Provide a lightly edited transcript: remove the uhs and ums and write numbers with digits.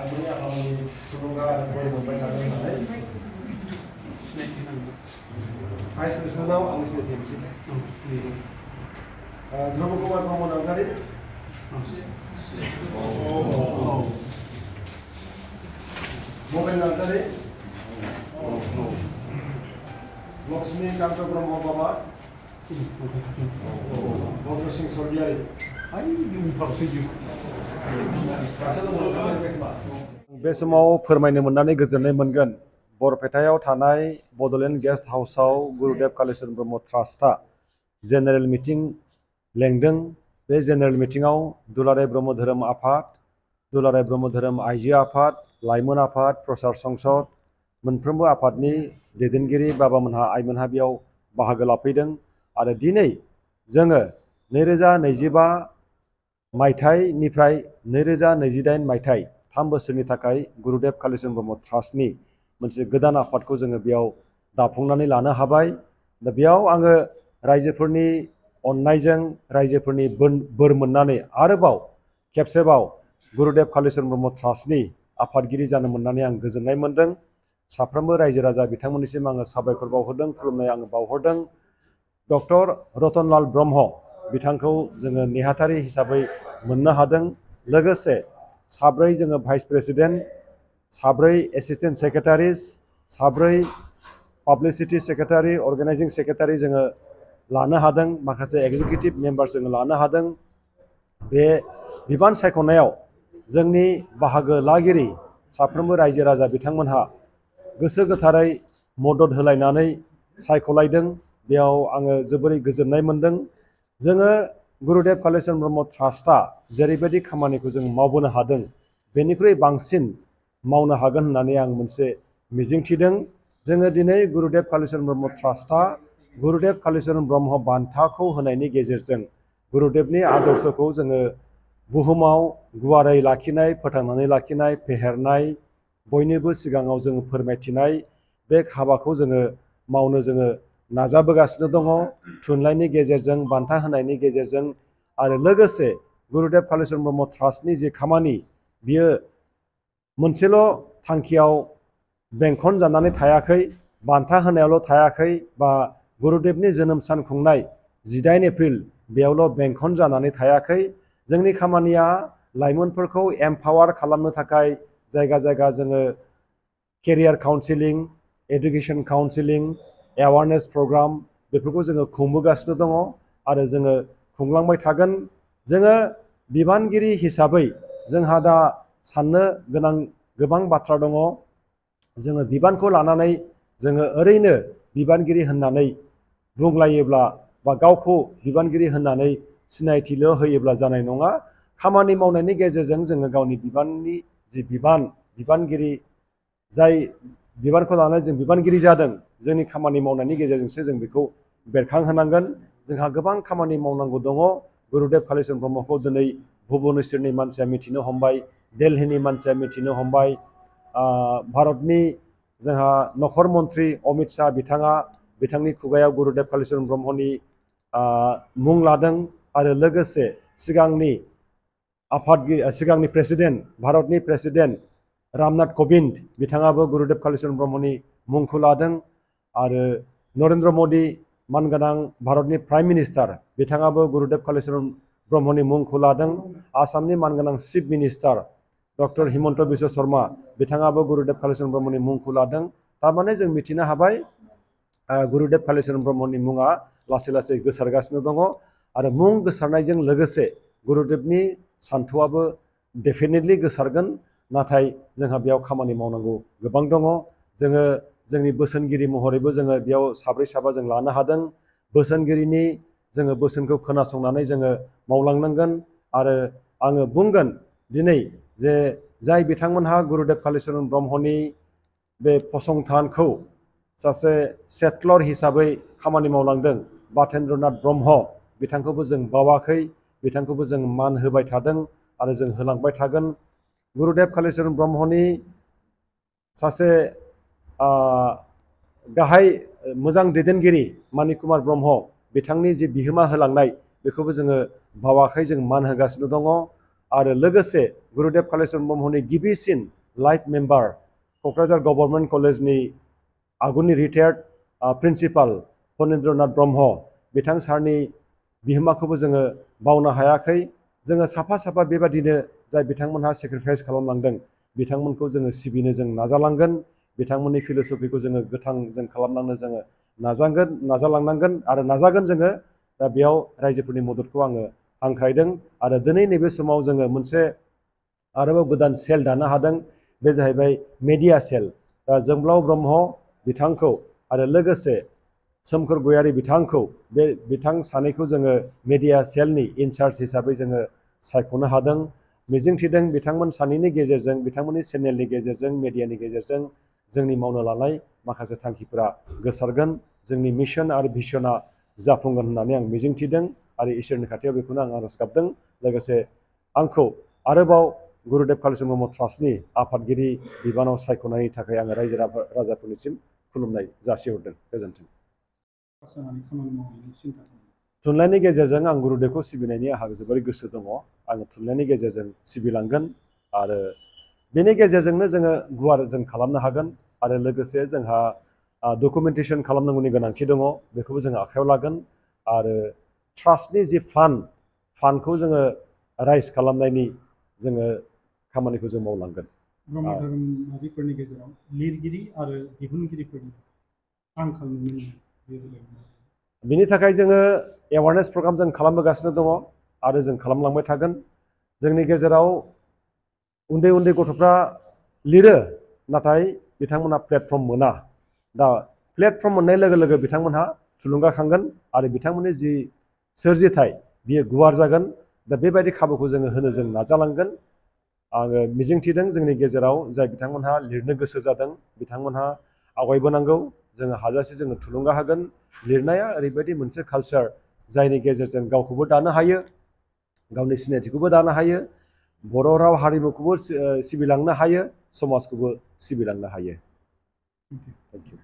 आगुनि आफामोननि थुलुंगा आरो बोर मोनबाय थादों होननानै भाइस प्रेसिडेन्टआव आं सिनायथि होनोसै ध्रुब कुमार ब्रह्म नार्जारि मबेन नार्जारि लक्ष्मी कान्त ब्रह्म बाबा भद्र सिंह स्वर्गियारि बे समाव फोरमायनो मोननानै गोजोननाय मोनगोन बरपेटायाव थानाय बड'लेण्ड गेस्ट हाउसआव गुरुदेव कालीचरण ब्रह्म ट्रास्टआ जेनेरेल मिटिं लेंदों। बे जेनेरेल मिटिंआव दुलाराय ब्रह्म धोरोम आफाद, दुलाराय ब्रह्म धोरोम आइजो आफाद, लाइमोन आफाद, प्रसार संसद मोनफ्रोमबो आफादनि दैदेनगिरि बाबामोनहा आइमोनहा बेयाव बाहागो लाफैदों आरो दिनै जोङो 2025 मायथाइनिफ्राय 2028 मायथाइ 3 बोसोरनि थाखाय गुरुदेव कालीचरण ब्रह्म ट्रास्टनि मोनसे गोदान आफादखौ जोङो बेयाव दाफुंनानै लानो हाबाय। दा बेयाव आङो रायजोफोरनि अननायजों रायजोफोरनि बोर मोननानै आरोबाव खेबसेबाव गुरुदेव कालीचरण ब्रह्म ट्रास्टनि आफादगिरि जानो मोननानै आं गोजोननाय मोनदों। साफ्रोमबो रायजो राजा बिथांमोननिसिम आङो साबायखर बावहरदों, खुलुमनाय आङो बावहरदों। डक्टर रतनलाल ब्रह्म बिथांखौ जोङो नेहाथारि हिसाबै मोननो हादों। लोगोसे 4 जोङो vice president, 4 assistant secretaries, 4 publicity secretary, organising secretary जोङो लानो हादों। माखासे एग्जिकिउटिभ मेम्बार्स जोङो लानो हादों। बे बिबान सायख'नायाव जोंनि बाहागो लागिरि साफ्रोमबो रायजो राजा बिथांमोनहा गोसो गोथारै मदद होलायनानै सायख'लायदों। बेयाव आङो जोबोरै गोजोननाय मोनदों। जोङो गुरुदेव कालीचरण ब्रह्म ट्रास्टआ जेरैबायदि खामानिखौ जों मावबोनो हादों बेनिख्रुइ बांसिन मावनो हागोन होननानै आं मोनसे मिजिंथिदों। जोङो दिनै गुरुदेव कालीचरण ब्रह्म ट्रास्टआ गुरुदेव कालीचरण ब्रह्म बान्थाखौ होनायनि गेजेरजों गुरुदेवनि आदर्शखौ जोङो बुहुमाव गुवारै लाखिनाय, फोथांनानै लाखिनाय, फेहेरनाय, बयनिबो सिगाङाव जोङो फोरमायथिनाय बे हाबाखौ जोङो मावनो जोङो नाजाबोगासिनो दङ। थुनलाइनि गेजेरजों, बान्था होनायनि गेजेरजों आरो लोगोसे गुरुदेव कालीचरण ब्रह्म ट्रास्टनि जे खामानि बियो मोनसेल' थांखियाव बेंखन जानानै थायाखै, बान्था होनायावल' थायाखै बा गुरुदेवनि जोनोम सान खुंनाय 18 एप्रिल बेयावल' बेंखन जानानै थायाखै। जोंनि खामानिया लाइमोनफोरखौ एम्पावार खालामनो थाखाय जायगा जायगा जोङो career counselling, education counselling, awareness programme बेफोरखौ जोङो खुंबोगासिनो दङ आरो जोङो खुंलांबाय थागोन। जोङो बिबानगिरि हिसाबै जोंहा दा साननो गोनां गोबां बाथ्रा दङ। जोङो बिबानखौ लानानै जोङो ओरैनो बिबानगिरि होननानै बुंलायोब्ला बा गावखौ बिबानगिरि होननानै सिनायथिल' होयोब्ला जानाय नङा। खामानि मावनायनि गेजेरजों जोङो गावनि बिबाननि जि बिबानगिरि जाय बिबानखौ लानानै जों बिबानगिरि जादों, जोंनि खामानि मावनायनि गेजेरजोंसो जों बेखौ बेरखांहोनांगोन। जोंहा गोबां खामानि मावनांगौ दङ। गुरुदेव कालीचरण ब्रह्मखौ दिनै भुबनेश्वरनि मानसिया मिथिनो हमबाय, दिल्लीनि मानसिया मिथिनो हमबाय। भारतनि जोंहा नखर मन्त्रि अमित शाह बिथांनि खुगायाव गुरुदेव कालीचरण ब्रह्मनि मुं लादों आरो लोगोसे सिगांनि प्रेसिडेन्ट, भारतनि प्रेसिडेन्ट रामनाथ क'विन्द बिथाङाबो गुरुदेव कालीचरण ब्रह्मनि मुंखौ लादों आरो नरेन्द्र मदि मानगोनां भारतनि प्राइम मिनिस्टार बिथाङाबो गुरुदेव कालीचरण ब्रह्मनि मुंखौ लादों। आसामनि मानगोनां chief minister doctor Himanta Biswa Sharma बिथाङाबो गुरुदेव कालीचरण ब्रह्मनि मुंखौ लादों। थारमाने जों मिथिनो हाबाय गुरुदेव कालीचरण ब्रह्मनि मुङा लासै लासै गोसारगासिनो दङ आरो मुं गोसारनायजों लोगोसे गुरुदेवनि सान्थौआबो डेफिनेटलि गोसारगोन। नाथाय जोंहा बेयाव खामानि मावनांगौ गोबां दङ। जोङो जोंनि बोसोनगिरि महरैबो जोङो बेयाव 4 जों लानो हादों। बोसोनगिरिनि जोङो बोसोनखौ खोनासंनानै जोङो मावलांनांगोन आरो आङो बुंगोन दिनै जे जाय बिथांमोनहा गुरुदेव कालीचरण ब्रह्मनि बे फसंथानखौ सासे सेटलर हिसाबै खामानि मावलांदों बाथेन्द्रनाथ ब्रह्म बिथांखौबो जों बावाखै, बिथांखौबो जों मान होबाय थादों आरो जों होलांबाय थागोन। गुरुदेव कालीचरण ब्रह्मनि सासे गाहाय मोजां दैदेनगिरि मानिक कुमार ब्रह्म बिथांनि जि बिहोमा होलांनाय बेखौबो जोङो बावाखै, जों मान होगासिनो दङ आरो लोगोसे गुरुदेव कालिचरण ब्रह्मनि गिबिसिन लाइफ मेम्बार क'क्राझार गभर्नमेन्ट कलेजनि आगुनि रिटायार्ड प्रिन्सिपाल फणीन्द्रनाथ ब्रह्म बिथां सारनि बिहोमाखौबो जोङो बावनो हायाखै। जोङो साफा साफा बेबादिनो जाय बिथांमोनहा सेक्रिफाइस खालामलांदों बिथांमोनखौ जोङो सिबिनो जों नाजालांगोन। बिथांमोननि फिल'सफिखौ जोङो गोथां जों खालामलांनो जोङो नाजालांनांगोन आरो नाजागोन जोङो। दा बेयाव रायजोफोरनि मददखौ आङो हांख्रायदों आरो दिनै नैबे समाव जोङो मोनसे आरोबाव गोदान सेल दानो हादों। बे जाहैबाय मेडिया सेल। जोंब्लाव ब्रह्म बिथांखौ आरो लोगोसे सोमखोर गयारि बिथांखौ बे बिथां सानैखौ जोङो मेडिया सेलनि इनचार्ज हिसाबै जोङो सायख'नो हादों। मिजिंथिदों बिथांमोन सानैनि गेजेरजों बिथांमोननि चेनेलनि गेजेरजों मेडियानि गेजेरजों जोंनि मावनो लानाय माखासे थांखिफोरा गोसारगोन। जोंनि मिशन आरो भिसना जाफुंगोन होननानै आं मिजिंथिदों आरो इसोरनि खाथियाव बेखौनो आं आरज गाबदों। लोगोसे आंखौ आरोबाव गुरुदेव कालिचरण ब्रह्म ट्रास्टनि आफादगिरि बिबानाव सायख'नायनि थाखाय आङो रायजो राजाफोरनिसिम खुलुमनाय जासिहरदों। गोजोन्थों। थुनलाइनि गेजेरजों आं गुरुदेवखौ सिबिनायनि आंहा जोबोर गोसो दङ। आङो थुनलाइनि गेजेरजों सिबिलांगोन आरो बेनि गेजेरजोंनो जोङो गुवार जों खालामनो हागोन आरो लोगोसे जोंहा डकुमेन्टेसन खालामनांगौनि गोनांथि दङ। बेखौबो जोङो आखायाव लागोन आरो ट्रास्टनि जि फान्डखौ जोङो राइज खालामनायनि जोङो खामानिखौ जों मावलांगोन। ब्रह्म धोरोमारिफोरनि गेजेराव लिरगिरि आरो दिहुनगिरिफोरनि आंखाल नुनो मोनो। बिनि थाखाय जोङो एवारनेस प्रग्राम जों खालामबोगासिनो दङ आरो जों खालामलांबाय थागोन। जोंनि गेजेराव उन्दै उन्दै गथ'फ्रा लिरो नाथाय बिथांमोनहा प्लेटफर्म मोना। दा प्लेटफर्म मोननाय लोगो लोगो बिथांमोनहा थुलुंगाखांगोन आरो बिथांमोननि जि सोरजिथाय बियो गुवार जागोन। दा बेबायदि खाबुखौ जोङो होनो जों नाजालांगोन। आङो मिजिंथिदों जोंनि गेजेराव जाय बिथांमोनहा लिरनो गोसो जादों बिथांमोनहा आवगायबोनांगौ। जोङो हाजासे जोङो थुलुंगा होगोन। लिरनाया ओरैबायदि मोनसे कालचार जायनि गेजेरजों गावखौबो दानो हायो, गावनि सिनायथिखौबो दानो हायो, बर' राव हारिमुखौबो सिबिलांनो हायो, समाजखौबो सिबिलांनो हायो। Thank you.